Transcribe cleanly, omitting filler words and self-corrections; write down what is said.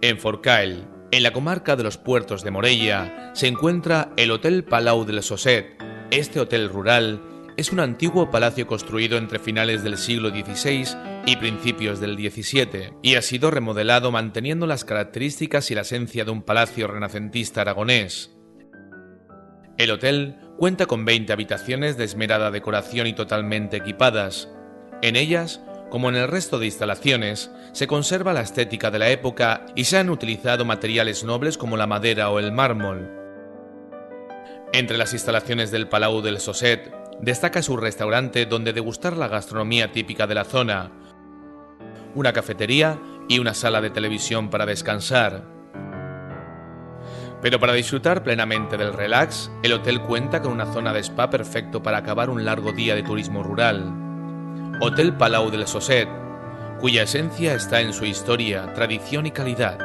En Forcall, en la comarca de los Puertos de Morella, se encuentra el Hotel Palau del Sosset. Este hotel rural es un antiguo palacio construido entre finales del siglo XVI y principios del XVII, y ha sido remodelado manteniendo las características y la esencia de un palacio renacentista aragonés. El hotel cuenta con 20 habitaciones de esmerada decoración y totalmente equipadas. En ellas, como en el resto de instalaciones, se conserva la estética de la época y se han utilizado materiales nobles como la madera o el mármol. Entre las instalaciones del Palau del Sosset, destaca su restaurante donde degustar la gastronomía típica de la zona, una cafetería y una sala de televisión para descansar. Pero para disfrutar plenamente del relax, el hotel cuenta con una zona de spa perfecto para acabar un largo día de turismo rural. Hotel Palau del Sosset, cuya esencia está en su historia, tradición y calidad.